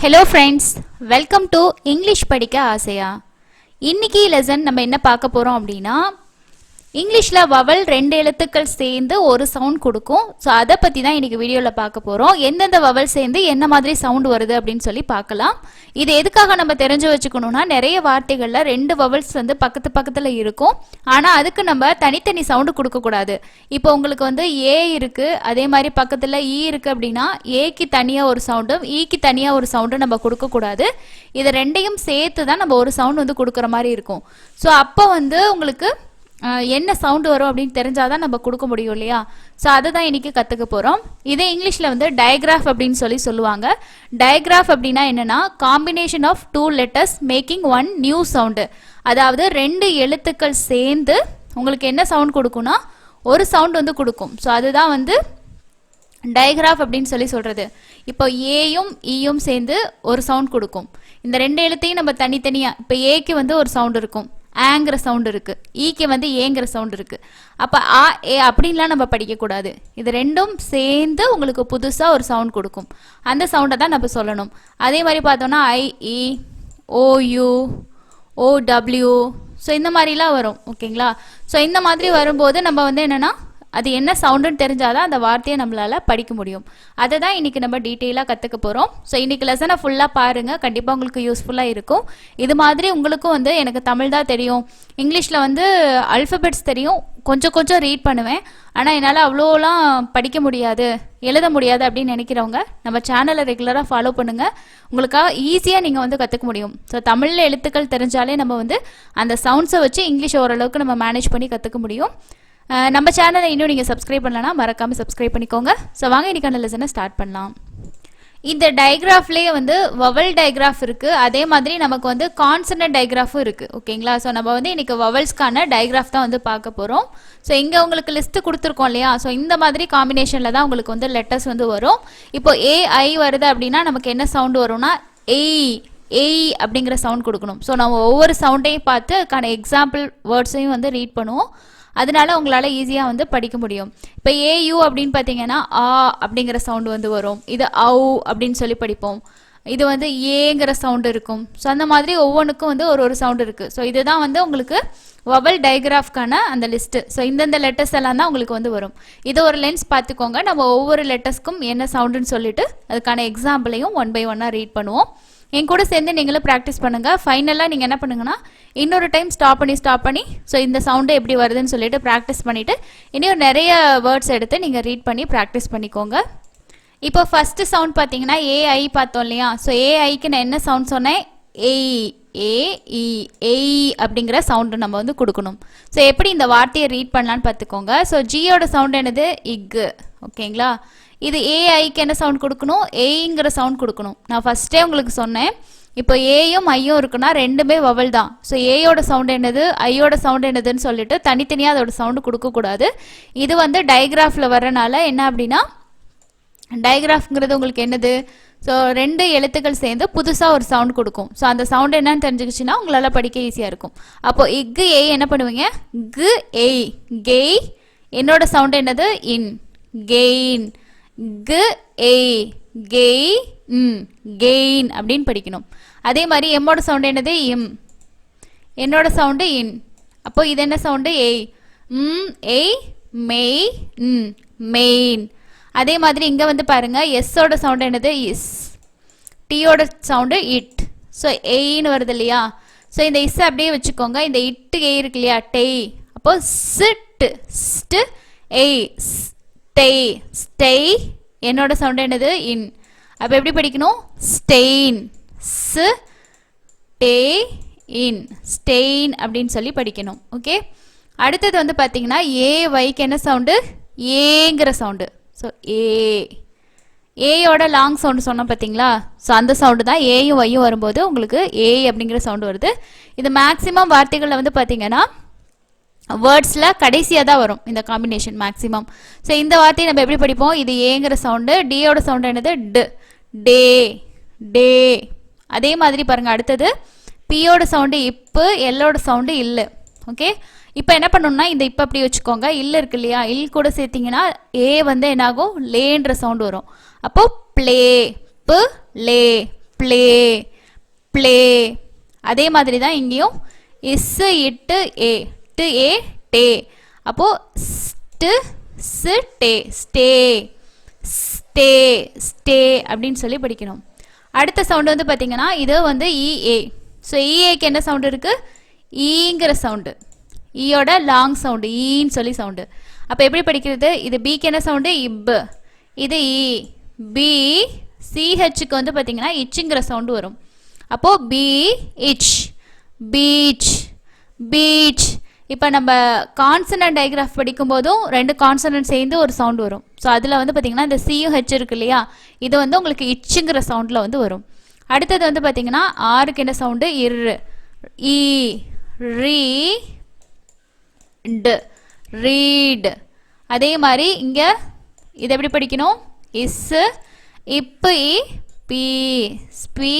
Hello friends, welcome to English படிக்க ஆசையா. இன்னைக்கு லெசன் நம்ம என்ன பார்க்க போறோம் அப்படினா இங்கிலீஷ்ல வவல் ரெண்டு எழுத்துக்கள் சேர்ந்து ஒரு சவுண்ட் கொடுக்கும். சோ அத பத்தி தான் இன்னைக்கு வீடியோல பார்க்க போறோம். எந்தெந்த வவல் சேர்ந்து என்ன மாதிரி சவுண்ட் வருது அப்படினு சொல்லி பார்க்கலாம். இது எதுக்காக நம்ம தெரிஞ்சு வச்சுக்கணும்னா நிறைய வார்த்தைகள்ல ரெண்டு வவல்ஸ் வந்து பக்கத்துல இருக்கும். ஆனா அதுக்கு நம்ம தனித்தனி சவுண்ட் கொடுக்க கூடாது. இப்போ உங்களுக்கு வந்து ஏ இருக்கு, அதே மாதிரி பக்கத்துல ஈ இருக்கு அப்படினா ஏக்கு தனியா ஒரு சவுண்டும் ஈக்கு தனியா ஒரு சவுண்டும் நம்ம கொடுக்க கூடாது. இது ரெண்டையும் சேர்த்து தான் நம்ம ஒரு சவுண்ட் வந்து கொடுக்கிற மாதிரி இருக்கும். சோ அப்போ வந்து உங்களுக்கு என்ன சவுண்ட் வரும் அப்படின்னு தெரிஞ்சாதான் நம்ம கொடுக்க முடியும் இல்லையா. ஸோ அதை தான் இன்னைக்கு கற்றுக்க போகிறோம். இதே இங்கிலீஷில் வந்து டயக்ராஃப் அப்படின்னு சொல்லுவாங்க. டயக்ராஃப் அப்படின்னா என்னன்னா combination of two letters making one new sound. அதாவது ரெண்டு எழுத்துக்கள் சேர்ந்து உங்களுக்கு என்ன சவுண்ட் கொடுக்கும்னா ஒரு சவுண்ட் வந்து கொடுக்கும். ஸோ அதுதான் வந்து டயக்ராஃப் அப்படின்னு சொல்கிறது. இப்போ ஏயும் ஈயும் சேர்ந்து ஒரு சவுண்ட் கொடுக்கும். இந்த ரெண்டு எழுத்தையும் நம்ம தனித்தனியாக இப்போ ஏக்கு வந்து ஒரு சவுண்ட் இருக்கும், ஆங்கிற சவுண்ட் இருக்கு, ஈக்கு வந்து ஏங்கிற சவுண்ட் இருக்கு. அப்போ ஆ ஏ அப்படின்லாம் நம்ம படிக்கக்கூடாது. இது ரெண்டும் சேர்ந்து உங்களுக்கு புதுசாக ஒரு சவுண்ட் கொடுக்கும். அந்த சவுண்டை தான் நம்ம சொல்லணும். அதே மாதிரி பார்த்தோம்னா ஐஇ ஓயு ஓடபிள்யூ ஸோ இந்த மாதிரிலாம் வரும். ஓகேங்களா. ஸோ இந்த மாதிரி வரும்போது நம்ம வந்து என்னென்னா அது என்ன சவுண்டுன்னு தெரிஞ்சாதான் அந்த வார்த்தையை நம்மளால படிக்க முடியும். அதை தான் இன்னைக்கு நம்ம டீட்டெயிலாக கற்றுக்க போகிறோம். ஸோ இன்னைக்கு லெசனை ஃபுல்லாக பாருங்கள், கண்டிப்பாக உங்களுக்கு யூஸ்ஃபுல்லாக இருக்கும். இது மாதிரி உங்களுக்கும் வந்து எனக்கு தமிழ் தான் தெரியும், இங்கிலீஷில் வந்து அல்ஃபபெட்ஸ் தெரியும், கொஞ்சம் ரீட் பண்ணுவேன், ஆனால் என்னால் அவ்வளோலாம் படிக்க முடியாது எழுத முடியாது அப்படின்னு நினைக்கிறவங்க நம்ம சேனலை ரெகுலராக ஃபாலோ பண்ணுங்கள். உங்களுக்காக ஈஸியாக நீங்கள் வந்து கற்றுக்க முடியும். ஸோ தமிழில் எழுத்துக்கள் தெரிஞ்சாலே நம்ம வந்து அந்த சவுண்ட்ஸை வச்சு இங்கிலீஷ் ஓரளவுக்கு நம்ம மேனேஜ் பண்ணி கற்றுக்க முடியும். நம்ம சேனலை இன்னும் நீங்கள் சப்ஸ்கிரைப் பண்ணலன்னா மறக்காமல் சப்ஸ்கிரைப் பண்ணிக்கோங்க. ஸோ வாங்க இன்னைக்கான லெசனை ஸ்டார்ட் பண்ணலாம். இந்த டயக்ராஃப்லேயே வந்து வவல் டயக்ராஃப் இருக்குது, அதே மாதிரி நமக்கு வந்து கான்சனன்ட் டயக்ராஃபும் இருக்குது. ஓகேங்களா. ஸோ நம்ம வந்து இன்றைக்கி வவல்ஸ்க்கான டயக்ராஃப் தான் வந்து பார்க்க போகிறோம். ஸோ இங்கே உங்களுக்கு லிஸ்ட்டு கொடுத்துருக்கோம் இல்லையா. ஸோ இந்த மாதிரி காம்பினேஷனில் தான் உங்களுக்கு வந்து லெட்டர்ஸ் வந்து வரும். இப்போ ஏஐ வருது அப்படின்னா நமக்கு என்ன சவுண்டு வரும்னா ஏய் அப்படிங்கிற சவுண்ட் கொடுக்கணும். ஸோ நம்ம ஒவ்வொரு சவுண்டையும் பார்த்து அதுக்கான எக்ஸாம்பிள் வேர்ட்ஸையும் வந்து ரீட் பண்ணுவோம். அதனால உங்களால் ஈஸியாக வந்து படிக்க முடியும். இப்போ ஏயு அப்படின்னு பார்த்தீங்கன்னா ஆ அப்படிங்கிற சவுண்டு வந்து வரும். இது ஔ அப்படின்னு சொல்லி படிப்போம். இது வந்து ஏங்கிற சவுண்டு இருக்கும். ஸோ அந்த மாதிரி ஒவ்வொன்றுக்கும் வந்து ஒரு சவுண்டு இருக்குது. ஸோ இதுதான் வந்து உங்களுக்கு வவல் டயக்ராஃப்கான அந்த லிஸ்ட்டு. ஸோ இந்தந்த லெட்டர்ஸ் எல்லாம் தான் உங்களுக்கு வந்து வரும். இதை ஒரு லென்ஸ் பார்த்துக்கோங்க. நம்ம ஒவ்வொரு லெட்டர்ஸ்க்கும் என்ன சவுண்டுன்னு சொல்லிட்டு அதுக்கான எக்ஸாம்பிளையும் ஒன் பை ஒன்னாக ரீட் பண்ணுவோம். என் கூட சேர்ந்து நீங்களும் ப்ராக்டிஸ் பண்ணுங்கள். ஃபைனலாக நீங்கள் என்ன பண்ணுங்கன்னா இன்னொரு டைம் ஸ்டாப் பண்ணி ஸோ இந்த சவுண்டு எப்படி வருதுன்னு சொல்லிட்டு ப்ராக்டிஸ் பண்ணிவிட்டு இன்னும் நிறைய வேர்ட்ஸ் எடுத்து நீங்கள் ரீட் பண்ணி ப்ராக்டிஸ் பண்ணிக்கோங்க. இப்போ ஃபஸ்ட்டு சவுண்ட் பார்த்தீங்கன்னா ஏஐ பார்த்தோம் இல்லையா. ஸோ ஏஐக்கு நான் என்ன சவுண்ட் சொன்னேன், ஏஇ அப்படிங்கிற சவுண்டு நம்ம வந்து கொடுக்கணும். ஸோ எப்படி இந்த வார்த்தையை ரீட் பண்ணலான்னு பார்த்துக்கோங்க. ஸோ ஜியோட சவுண்ட் என்னது இக்கு. ஓகேங்களா. இது ஏஐக்கு என்ன சவுண்ட் கொடுக்கணும், ஏங்கிற சவுண்ட் கொடுக்கணும். நான் ஃபஸ்ட்டே உங்களுக்கு சொன்னேன். இப்போ ஏயும் ஐயும் இருக்குன்னா ரெண்டுமே வவல் தான். ஸோ ஏயோட சவுண்ட் என்னது ஐயோட சவுண்ட் என்னதுன்னு சொல்லிட்டு தனித்தனியாக அதோட சவுண்டு கொடுக்கக்கூடாது. இது வந்து டயக்ராஃபில் வர்றனால என்ன அப்படின்னா டயக்ராஃப்ங்கிறது உங்களுக்கு என்னது, ஸோ ரெண்டு எழுத்துக்கள் சேர்ந்து புதுசாக ஒரு சவுண்ட் கொடுக்கும். ஸோ அந்த சவுண்ட் என்னன்னு தெரிஞ்சுக்கிச்சுன்னா உங்களால் படிக்க ஈஸியாக இருக்கும். அப்போது இக்கு ஏய் என்ன பண்ணுவீங்க, கு ஏய் கெய். என்னோட சவுண்ட் என்னது இன், கெயின். கு ஏய் கெய் கெயின் அப்படின்னு படிக்கணும். அதே மாதிரி எம்மோட சவுண்ட் என்னது இம், என்னோட சவுண்டு இன். அப்போ இது என்ன சவுண்டு ஏய், ஏய் மெய் மெயின். அதே மாதிரி இங்கே வந்து பாருங்க எஸ்ஸோட சவுண்ட் என்னது இஸ், டீயோட சவுண்டு இட். ஸோ ஏன்னு வருது இல்லையா. ஸோ இந்த இஸ் அப்படியே வச்சுக்கோங்க. இந்த இட்டு ஏ இருக்கு இல்லையா டெய். அப்போ சிட்டு ஸ்ட் ஏய் ஸ்டெய் ஸ்டெய். என்னோட சவுண்ட் என்னது இன். அப்போ எப்படி படிக்கணும், ஸ்டெயின் ஸ் டே இன் ஸ்டெயின் அப்படின்னு சொல்லி படிக்கணும். ஓகே. அடுத்தது வந்து பார்த்தீங்கன்னா ஏ வைக்கு என்ன சவுண்டு, ஏங்கிற சவுண்டு. ஸோ ஏயோட லாங் சவுண்டு சொன்னோம் பார்த்தீங்களா. ஸோ அந்த சவுண்டு தான் ஏயும் வையும் வரும்போது உங்களுக்கு ஏ அப்படிங்கிற சவுண்டு வருது. இது மேக்ஸிமம் வார்த்தைகளில் வந்து பார்த்தீங்கன்னா வேர்ட்ஸில் கடைசியாக தான் வரும் இந்த காம்பினேஷன் மேக்ஸிமம். ஸோ இந்த வார்த்தையை நம்ம எப்படி படிப்போம், இது ஏங்கிற சவுண்டு, டியோட சவுண்டு என்னது டு டே டே. அதே மாதிரி பாருங்கள் அடுத்தது பியோட சவுண்டு இப்பு, எல்லோட சவுண்டு இல்லை. ஓகே. இப்போ என்ன பண்ணணும்னா இந்த இப்போ அப்படி வச்சுக்கோங்க. இல்லை இருக்கு இல்லையா, இல் கூட சேர்த்திங்கன்னா ஏ வந்து என்னாகும் லேன்ற சவுண்டு வரும். அப்போது ப்ளே பு லே ப்ளே ப்ளே. அதே மாதிரி தான் இங்கேயும் இஸ்ஸு இட்டு ஏ டு ஏ டே. அப்போது ஸ்டு ஸ் டே ஸ்டே ஸ்டே ஸ்டே அப்படின்னு சொல்லி படிக்கணும். அடுத்த சவுண்டு வந்து பார்த்தீங்கன்னா இது வந்து இஏ. ஸோ இஏக்கு என்ன சவுண்டு இருக்குது? ஈங்கிற சவுண்டு. ஈயோட லாங் சவுண்டு ஈன்னு சொல்லி சவுண்டு. அப்போ எப்படி படிக்கிறது? இது பிக்கு என்ன சவுண்டு? இப்பு. இது இ. பி. சிஹெச்சுக்கு வந்து பார்த்தீங்கன்னா இச்சுங்கிற சவுண்டு வரும். அப்போது பி இச் பீச் பீச். இப்போ நம்ம கான்சனன்ட் டைகிராஃப் படிக்கும்போதும் ரெண்டு கான்சனன்ட் சேர்ந்து ஒரு சவுண்டு வரும். ஸோ அதில் வந்து பார்த்தீங்கன்னா இந்த சியும் ஹெச் இருக்கு இல்லையா, இது வந்து உங்களுக்கு இச்சுங்கிற சவுண்டில் வந்து வரும். அடுத்தது வந்து பார்த்தீங்கன்னா ஆருக்கு என்ன சவுண்டு? இரு. இ ரீ டு ரீடு. அதே மாதிரி இங்கே இது எப்படி படிக்கணும்? இஸ்ஸு இப்பு இ பி ஸ்பீ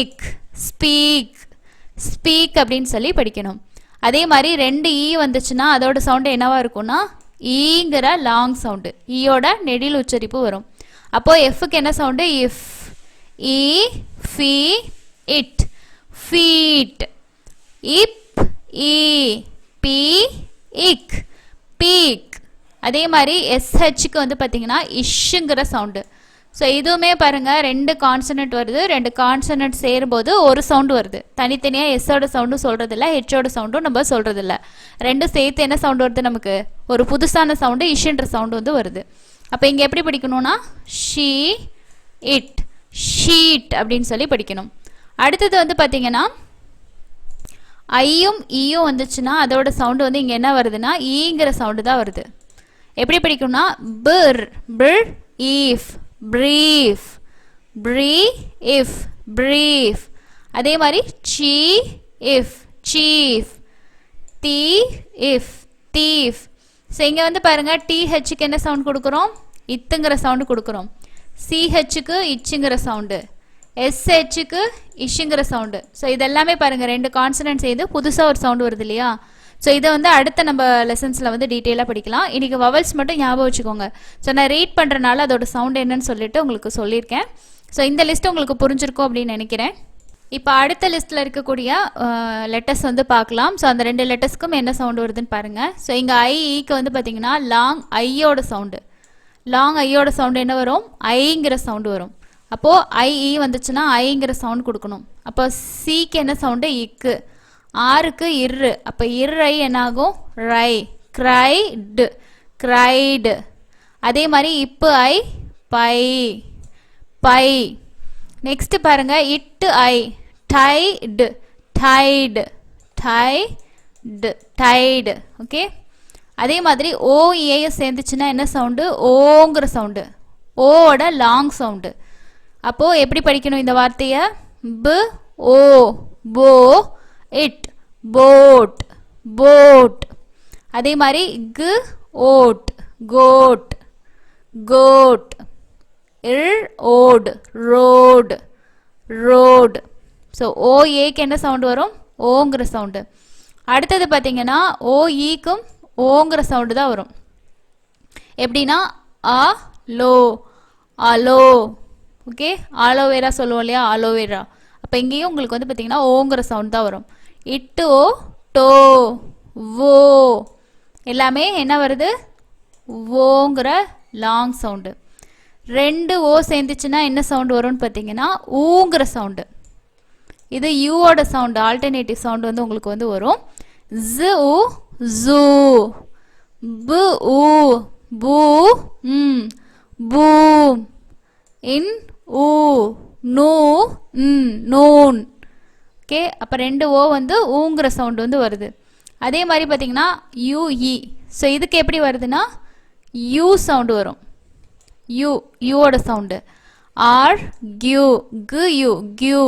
இக் ஸ்பீக் ஸ்பீக் அப்படின்னு சொல்லி படிக்கணும். அதே மாதிரி ரெண்டு ஈ வந்துச்சுன்னா அதோட சவுண்டு என்னவா இருக்கும்னா ஈங்கிற லாங் சவுண்டு. ஈயோட நெடில் உச்சரிப்பு வரும். அப்போது எஃப்க்கு என்ன சவுண்டு? இஃப் இ ஃபி இட் ஃபீட். இப் இ பி இக் பீக். அதே மாதிரி எஸ்ஹெச்சுக்கு வந்து பார்த்தீங்கன்னா இஷ்ஷுங்கிற சவுண்டு. ஸோ இதுவுமே பாருங்கள் ரெண்டு கான்சனன்ட் வருது. ரெண்டு கான்சனன்ட் சேரும்போது ஒரு சவுண்டு வருது. தனித்தனியாக எஸ்ஸோட சவுண்டும் சொல்கிறதில்ல, ஹெச்சோட சவுண்டும் நம்ம சொல்கிறதில்ல. ரெண்டும் சேர்த்து என்ன சவுண்டு வருது நமக்கு? ஒரு புதுசான சவுண்டு இஷ்ஷுன்ற சவுண்டு வந்து வருது. அப்போ இங்கே எப்படி படிக்கணும்னா ஷீ இட் ஷீட் அப்படின்னு சொல்லி படிக்கணும். அடுத்தது வந்து பார்த்தீங்கன்னா ஐயும் ஈயும் வந்துச்சுன்னா அதோட சவுண்டு வந்து இங்கே என்ன வருதுன்னா ஈங்கிற சவுண்டு தான் வருது. எப்படி படிக்கணும்னா பிர் பிர் ஈஃப் பிரீஃப் ப்ரீ இஃப் பிரீஃப். அதே மாதிரி சீ இஃப் சீஃப் தீ இஃப் தீஃப். ஸோ இங்கே வந்து பாருங்கள் டிஹெச்சுக்கு என்ன சவுண்ட் கொடுக்குறோம்? இத்துங்கிற சவுண்டு கொடுக்குறோம். சிஹெச்சுக்கு இச்சுங்கிற சவுண்டு, எஸ்ஹெச்சுக்கு இஷ்ஷுங்கிற சவுண்டு. ஸோ இதெல்லாமே பாருங்கள் ரெண்டு கான்சனன்ட் சேர்ந்து புதுசாக ஒரு சவுண்டு வருது இல்லையா. ஸோ இதை வந்து அடுத்த நம்ம லெசன்ஸில் வந்து டீட்டெயிலாக படிக்கலாம். இன்றைக்கி வவல்ஸ் மட்டும் ஞாபகம் வச்சுக்கோங்க. ஸோ நான் ரீட் பண்ணுறனால அதோட சவுண்ட் என்னன்னு சொல்லிட்டு உங்களுக்கு சொல்லியிருக்கேன். ஸோ இந்த லிஸ்ட்டு உங்களுக்கு புரிஞ்சிருக்கும் அப்படின்னு நினைக்கிறேன். இப்போ அடுத்த லிஸ்ட்டில் இருக்கக்கூடிய லெட்டர்ஸ் வந்து பார்க்கலாம். ஸோ அந்த ரெண்டு லெட்டர்ஸ்க்கும் என்ன சவுண்டு வருதுன்னு பாருங்கள். ஸோ இங்கே ஐக்கு வந்து பார்த்தீங்கன்னா லாங் ஐயோட சவுண்டு. லாங் ஐயோட சவுண்டு என்ன வரும்? ஐங்கிற சவுண்டு வரும். அப்போது ஐஇ வந்துச்சுன்னா ஐங்கிற சவுண்ட் கொடுக்கணும். அப்போ சிக்கு என்ன சவுண்டு? இக்கு. ஆருக்கு இரு. அப்போ இர்ரை என்னாகும்? ரை க்ரைடு க்ரைடு. அதே மாதிரி இப்பு ஐ பை பை. நெக்ஸ்ட் பாருங்க இட்டு ஐ tied tied tied tied. Okay. அதே மாதிரி ஓ ஏ சேர்ந்துச்சுன்னா என்ன சவுண்டு? ஓங்கிற சவுண்டு. ஓவோட லாங் சவுண்டு. அப்போது எப்படி படிக்கணும் இந்த வார்த்தையை? பு ஓ போ இட் போட் போட். அதே மாதிரி கு ஓட் கோட் கோட். இர் ஓட் ரோடு ரோடு. ஸோ ஓ ஏக்கு என்ன சவுண்டு வரும்? ஓங்கிற சவுண்டு. அடுத்தது பார்த்தீங்கன்னா ஓ ஈக்கும் ஓங்கிற சவுண்டு தான் வரும். எப்படின்னா அ லோ அலோ. ஓகே. ஆலோவேரா சொல்லுவோம் இல்லையா, ஆலோவேரா. அப்போ இங்கேயும் உங்களுக்கு வந்து பார்த்தீங்கன்னா ஓங்கிற சவுண்ட் தான் வரும். இட்டு ஓ டோ ஓ எல்லாமே என்ன வருது? ஓங்கிற லாங் சவுண்டு. ரெண்டு ஓ சேர்ந்துச்சுன்னா என்ன சவுண்டு வரும்னு பார்த்தீங்கன்னா ஊங்கிற சவுண்டு. இது யூவோட சவுண்டு, ஆல்டர்னேட்டிவ் சவுண்டு வந்து உங்களுக்கு வந்து வரும். ஜு உ ஜூ பு உ பூ பூம் இன் ஊ நூ நூன். ஓகே. அப்போ ரெண்டு ஓ வந்து ஊங்கிற சவுண்டு வந்து வருது. அதே மாதிரி பார்த்தீங்கன்னா யூஇ. ஸோ இதுக்கு எப்படி வருதுன்னா யூ சவுண்டு வரும். யூ யூவோட சவுண்டு. ஆர் கியூ கு யூ கியூ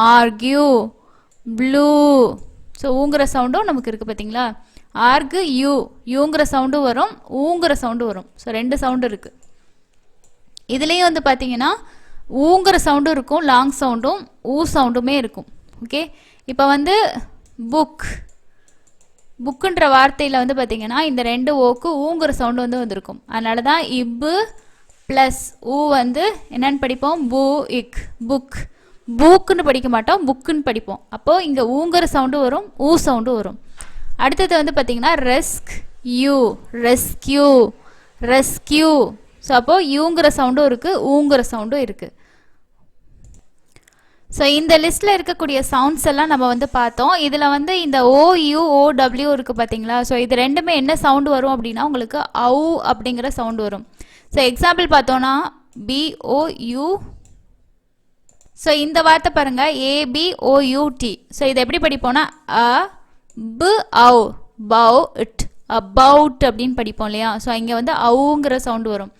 ஆர் கியூ ப்ளூ. ஸோ ஊங்கிற சவுண்டும் நமக்கு இருக்குது பார்த்தீங்களா. ஆர்கு யூ யூங்கிற சவுண்டும் வரும், ஊங்கிற சவுண்டு வரும். ஸோ ரெண்டு சவுண்டு இருக்குது. இதுலேயும் வந்து பார்த்தீங்கன்னா ஊங்கிற சவுண்டும் இருக்கும், லாங் சவுண்டும் ஊ சவுண்டுமே இருக்கும். ஓகே. இப்போ வந்து புக் புக்குன்ற வார்த்தையில் வந்து பார்த்தீங்கன்னா இந்த ரெண்டு ஓக்கு ஊங்கிற சவுண்டு வந்து வந்திருக்கும். அதனால தான் இப்பு ப்ளஸ் ஊ வந்து என்னன்னு படிப்போம்? பூ இக் புக். பூக்குன்னு படிக்க மாட்டோம், புக்குன்னு படிப்போம். அப்போது இங்கே ஊங்கிற சவுண்டு வரும், ஊ சவுண்டு வரும். அடுத்தது வந்து பார்த்திங்கன்னா ரெஸ்க் யூ, ரெஸ்கியூ, ரெஸ்கியூ. ஸோ அப்போது யூங்கிற சவுண்டும் இருக்குது, ஊங்கிற சவுண்டும் இருக்குது. ஸோ இந்த லிஸ்ட்டில் இருக்கக்கூடிய சவுண்ட்ஸ் எல்லாம் நம்ம வந்து பார்த்தோம். இதில் வந்து இந்த ஓயூ ஓடபிள்யூ இருக்குது பார்த்தீங்களா? ஸோ இது ரெண்டுமே என்ன சவுண்டு வரும் அப்படின்னா உங்களுக்கு அவு அப்படிங்கிற சவுண்டு வரும். ஸோ எக்ஸாம்பிள் பார்த்தோன்னா பிஓயூ. ஸோ இந்த வார்த்தை பாருங்கள் ஏபிஓயூடி. ஸோ இதை எப்படி படிப்போம்னா அ பு அவு, பவு இட், அபவுட் அப்படின்னு படிப்போம் இல்லையா? ஸோ இங்கே வந்து அவுங்கிற சவுண்டு வரும்.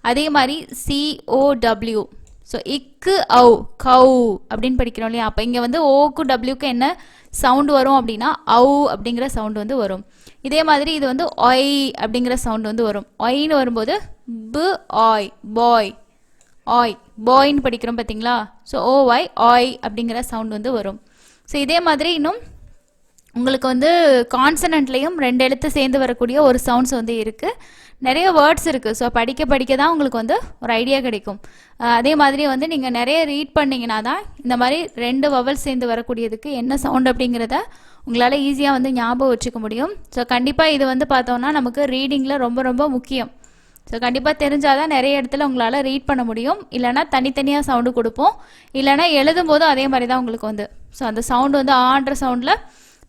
அதே மாதிரி சிஓடபிள்யூ. ஸோ இக்கு அவு, கவு அப்படின்னு படிக்கிறோம் இல்லையா? அப்போ இங்கே வந்து ஓக்கு டபிள்யூக்கு என்ன சவுண்டு வரும் அப்படின்னா அவு அப்படிங்கிற சவுண்டு வந்து வரும். இதே மாதிரி இது வந்து ஒய் அப்படிங்கிற சவுண்டு வந்து வரும். ஒய்ன்னு வரும்போது பு ஆய், பாய், ஆய், பாய்ன்னு படிக்கிறோம் பார்த்தீங்களா? ஸோ ஓஒய், ஆய் அப்படிங்கிற சவுண்ட் வந்து வரும். ஸோ இதே மாதிரி இன்னும் உங்களுக்கு வந்து கான்சனன்ட்லேயும் 2 எழுத்து சேர்ந்து வரக்கூடிய ஒரு சவுண்ட்ஸ் வந்து இருக்குது. நிறைய வேர்ட்ஸ் இருக்குது. ஸோ படிக்க படிக்க தான் உங்களுக்கு வந்து ஒரு ஐடியா கிடைக்கும். அதே மாதிரி வந்து நீங்கள் நிறைய ரீட் பண்ணிங்கன்னா தான் இந்த மாதிரி 2 வவல் சேர்ந்து வரக்கூடியதுக்கு என்ன சவுண்ட் அப்படிங்கிறத உங்களால் ஈஸியாக வந்து ஞாபகம் வச்சுக்க முடியும். ஸோ கண்டிப்பாக இது வந்து பார்த்தோன்னா நமக்கு ரீடிங்கில் ரொம்ப ரொம்ப முக்கியம். ஸோ கண்டிப்பாக தெரிஞ்சால் தான் நிறைய இடத்துல உங்களால் ரீட் பண்ண முடியும். இல்லைனா தனித்தனியாக சவுண்டு கொடுப்போம், இல்லைனா எழுதும் போதும் அதே மாதிரி தான் உங்களுக்கு வந்து. ஸோ அந்த சவுண்டு வந்து ஆன்ற சவுண்டில்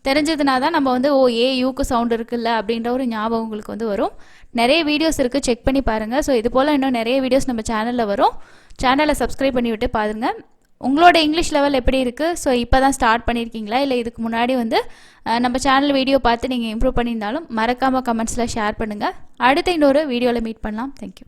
தெரிஞ்சதுனா தான் நம்ம வந்து ஓ ஏ யூக்கு சவுண்டு இருக்குல்ல அப்படின்ற ஒரு ஞாபகம் உங்களுக்கு வந்து வரும். நிறைய வீடியோஸ் இருக்குது, செக் பண்ணி பாருங்கள். ஸோ இது போல் இன்னும் நிறைய வீடியோஸ் நம்ம சேனலில் வரும். சேனலை சப்ஸ்கிரைப் பண்ணி விட்டு பாருங்கள். உங்களோட இங்கிலீஷ் லெவல் எப்படி இருக்குது? ஸோ இப்போ தான் ஸ்டார்ட் பண்ணியிருக்கீங்களா, இல்லை இதுக்கு முன்னாடி வந்து நம்ம சேனல் வீடியோ பார்த்து நீங்கள் இம்ப்ரூவ் பண்ணியிருந்தாலும் மறக்காமல் கமெண்ட்ஸில் ஷேர் பண்ணுங்கள். அடுத்த இன்னொரு வீடியோவில் மீட் பண்ணலாம். தேங்க்யூ.